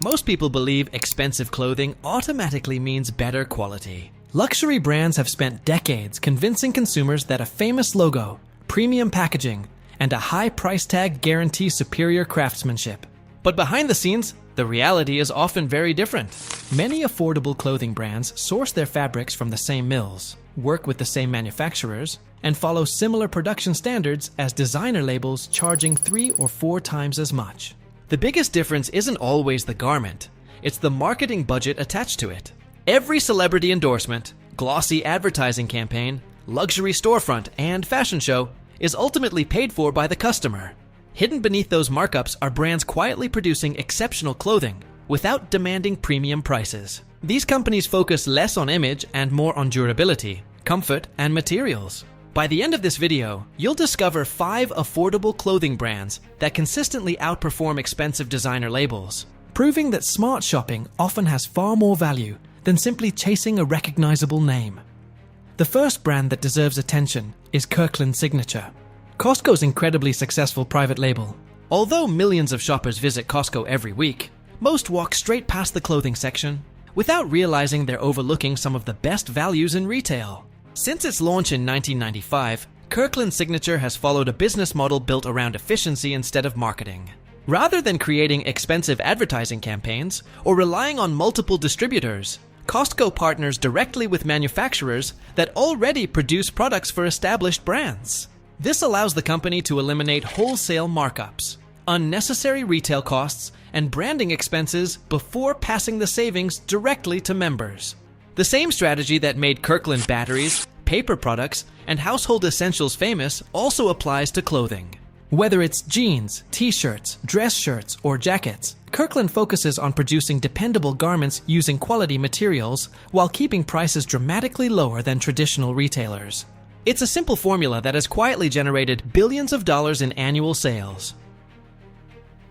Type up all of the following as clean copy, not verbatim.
Most people believe expensive clothing automatically means better quality. Luxury brands have spent decades convincing consumers that a famous logo, premium packaging, and a high price tag guarantee superior craftsmanship. But behind the scenes, the reality is often very different. Many affordable clothing brands source their fabrics from the same mills, work with the same manufacturers, and follow similar production standards as designer labels charging 3 or 4 times as much. The biggest difference isn't always the garment, it's the marketing budget attached to it. Every celebrity endorsement, glossy advertising campaign, luxury storefront, and fashion show is ultimately paid for by the customer. Hidden beneath those markups are brands quietly producing exceptional clothing without demanding premium prices. These companies focus less on image and more on durability, comfort, and materials. By the end of this video, you'll discover 5 affordable clothing brands that consistently outperform expensive designer labels, proving that smart shopping often has far more value than simply chasing a recognizable name. The first brand that deserves attention is Kirkland Signature, Costco's incredibly successful private label. Although millions of shoppers visit Costco every week, most walk straight past the clothing section without realizing they're overlooking some of the best values in retail. Since its launch in 1995, Kirkland Signature has followed a business model built around efficiency instead of marketing. Rather than creating expensive advertising campaigns or relying on multiple distributors, Costco partners directly with manufacturers that already produce products for established brands. This allows the company to eliminate wholesale markups, unnecessary retail costs, and branding expenses before passing the savings directly to members. The same strategy that made Kirkland batteries, paper products, and household essentials famous also applies to clothing. Whether it's jeans, t-shirts, dress shirts, or jackets, Kirkland focuses on producing dependable garments using quality materials while keeping prices dramatically lower than traditional retailers. It's a simple formula that has quietly generated billions of dollars in annual sales.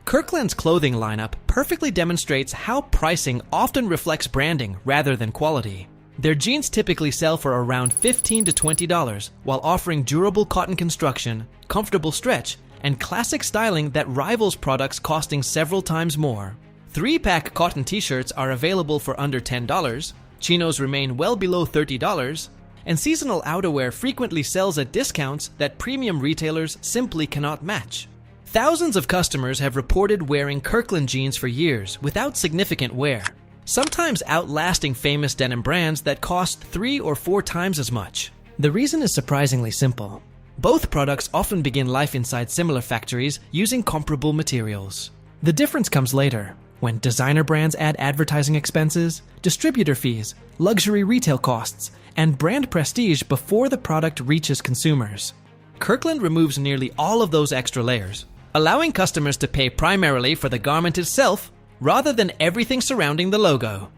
Kirkland's clothing lineup perfectly demonstrates how pricing often reflects branding rather than quality. Their jeans typically sell for around $15 to $20 while offering durable cotton construction, comfortable stretch, and classic styling that rivals products costing several times more. 3-pack cotton t-shirts are available for under $10, chinos remain well below $30, and seasonal outerwear frequently sells at discounts that premium retailers simply cannot match. Thousands of customers have reported wearing Kirkland jeans for years without significant wear, sometimes outlasting famous denim brands that cost 3 or 4 times as much. The reason is surprisingly simple. Both products often begin life inside similar factories using comparable materials. The difference comes later, when designer brands add advertising expenses, distributor fees, luxury retail costs, and brand prestige before the product reaches consumers. Kirkland removes nearly all of those extra layers, allowing customers to pay primarily for the garment itself rather than everything surrounding the logo.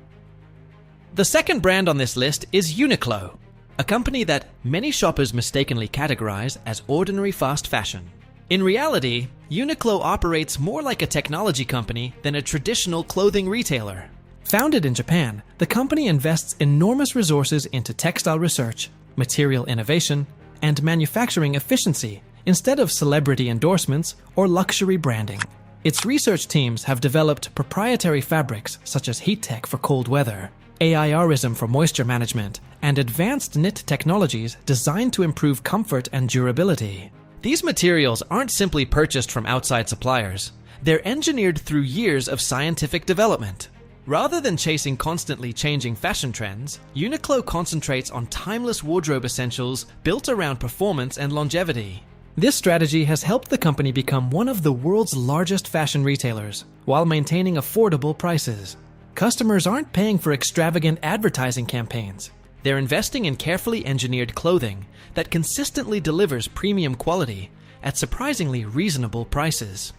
The second brand on this list is Uniqlo, a company that many shoppers mistakenly categorize as ordinary fast fashion. In reality, Uniqlo operates more like a technology company than a traditional clothing retailer. Founded in Japan, the company invests enormous resources into textile research, material innovation, and manufacturing efficiency instead of celebrity endorsements or luxury branding. Its research teams have developed proprietary fabrics such as heat tech for cold weather, AIRism for moisture management, and advanced knit technologies designed to improve comfort and durability. These materials aren't simply purchased from outside suppliers. They're engineered through years of scientific development. Rather than chasing constantly changing fashion trends, Uniqlo concentrates on timeless wardrobe essentials built around performance and longevity. This strategy has helped the company become one of the world's largest fashion retailers, while maintaining affordable prices. Customers aren't paying for extravagant advertising campaigns. They're investing in carefully engineered clothing that consistently delivers premium quality at surprisingly reasonable prices.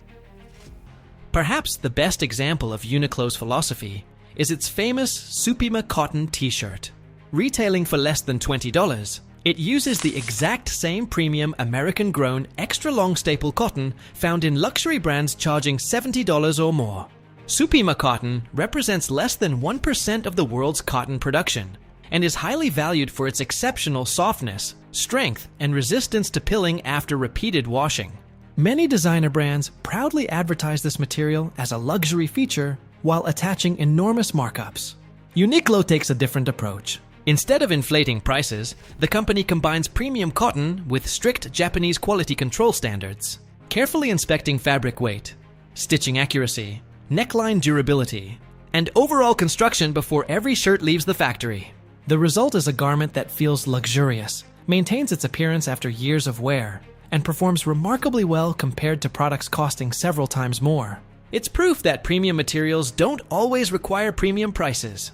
Perhaps the best example of Uniqlo's philosophy is its famous Supima cotton t-shirt. Retailing for less than $20, it uses the exact same premium American-grown extra-long staple cotton found in luxury brands charging $70 or more. Supima cotton represents less than 1% of the world's cotton production and is highly valued for its exceptional softness, strength, and resistance to pilling after repeated washing. Many designer brands proudly advertise this material as a luxury feature, while attaching enormous markups. Uniqlo takes a different approach. Instead of inflating prices, the company combines premium cotton with strict Japanese quality control standards, carefully inspecting fabric weight, stitching accuracy, neckline durability, and overall construction before every shirt leaves the factory. The result is a garment that feels luxurious, maintains its appearance after years of wear, and performs remarkably well compared to products costing several times more. It's proof that premium materials don't always require premium prices.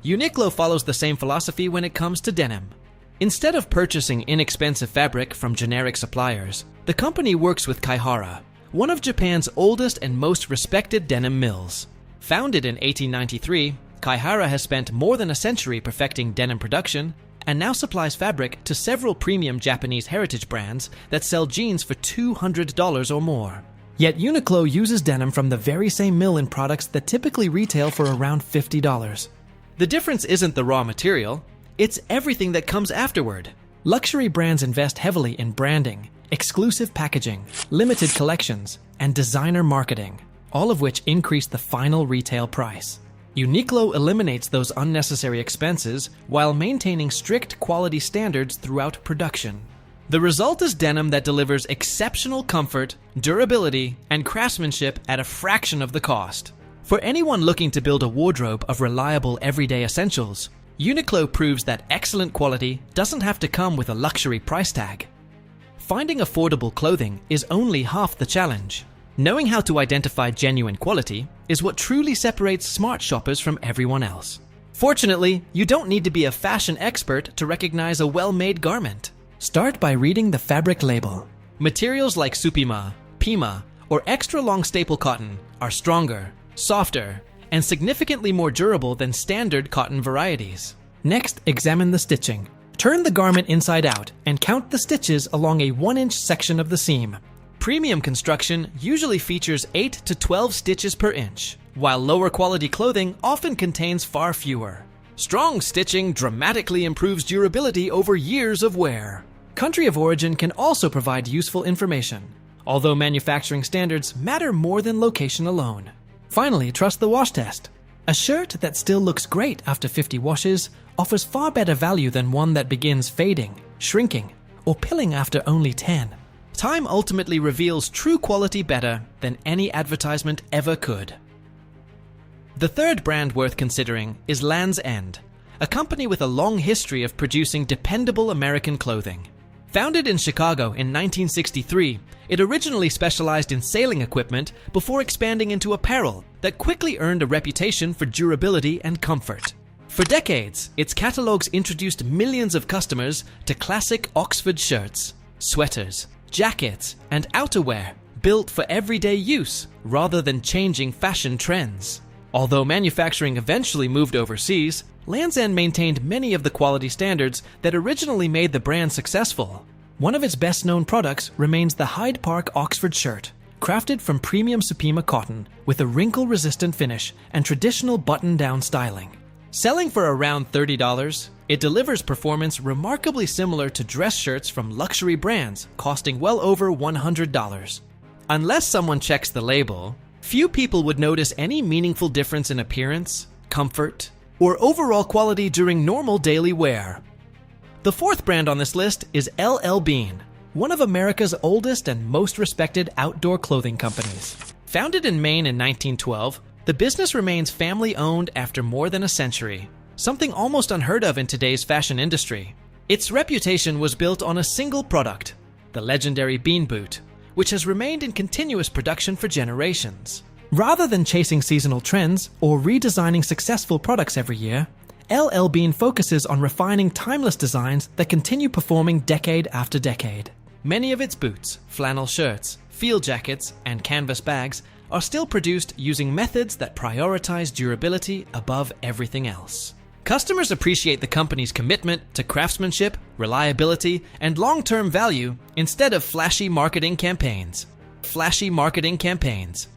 Uniqlo follows the same philosophy when it comes to denim. Instead of purchasing inexpensive fabric from generic suppliers, the company works with Kaihara, one of Japan's oldest and most respected denim mills. Founded in 1893, Kaihara has spent more than a century perfecting denim production and now supplies fabric to several premium Japanese heritage brands that sell jeans for $200 or more. Yet Uniqlo uses denim from the very same mill in products that typically retail for around $50. The difference isn't the raw material, it's everything that comes afterward. Luxury brands invest heavily in branding, exclusive packaging, limited collections, and designer marketing, all of which increase the final retail price. Uniqlo eliminates those unnecessary expenses while maintaining strict quality standards throughout production. The result is denim that delivers exceptional comfort, durability, and craftsmanship at a fraction of the cost. For anyone looking to build a wardrobe of reliable everyday essentials, Uniqlo proves that excellent quality doesn't have to come with a luxury price tag. Finding affordable clothing is only half the challenge. Knowing how to identify genuine quality is what truly separates smart shoppers from everyone else. Fortunately, you don't need to be a fashion expert to recognize a well-made garment. Start by reading the fabric label. Materials like supima, pima, or extra-long staple cotton are stronger, softer, and significantly more durable than standard cotton varieties. Next, examine the stitching. Turn the garment inside out and count the stitches along a 1-inch section of the seam. Premium construction usually features 8 to 12 stitches per inch, while lower quality clothing often contains far fewer. Strong stitching dramatically improves durability over years of wear. Country of origin can also provide useful information, although manufacturing standards matter more than location alone. Finally, trust the wash test. A shirt that still looks great after 50 washes offers far better value than one that begins fading, shrinking, or pilling after only 10. Time ultimately reveals true quality better than any advertisement ever could. The third brand worth considering is Lands' End, a company with a long history of producing dependable American clothing. Founded in Chicago in 1963, it originally specialized in sailing equipment before expanding into apparel that quickly earned a reputation for durability and comfort. For decades, its catalogs introduced millions of customers to classic Oxford shirts, sweaters, jackets, and outerwear built for everyday use rather than changing fashion trends. Although manufacturing eventually moved overseas, Lands' End maintained many of the quality standards that originally made the brand successful. One of its best-known products remains the Hyde Park Oxford shirt, crafted from premium Supima cotton with a wrinkle-resistant finish and traditional button-down styling. Selling for around $30, it delivers performance remarkably similar to dress shirts from luxury brands costing well over $100. Unless someone checks the label, few people would notice any meaningful difference in appearance, comfort, or overall quality during normal daily wear. The fourth brand on this list is L.L.Bean, one of America's oldest and most respected outdoor clothing companies. Founded in Maine in 1912, the business remains family-owned after more than a century, something almost unheard of in today's fashion industry. Its reputation was built on a single product, the legendary Bean Boot, which has remained in continuous production for generations. Rather than chasing seasonal trends or redesigning successful products every year, L.L.Bean focuses on refining timeless designs that continue performing decade after decade. Many of its boots, flannel shirts, field jackets, and canvas bags are still produced using methods that prioritize durability above everything else. Customers appreciate the company's commitment to craftsmanship, reliability, and long-term value instead of flashy marketing campaigns. Flashy marketing campaigns.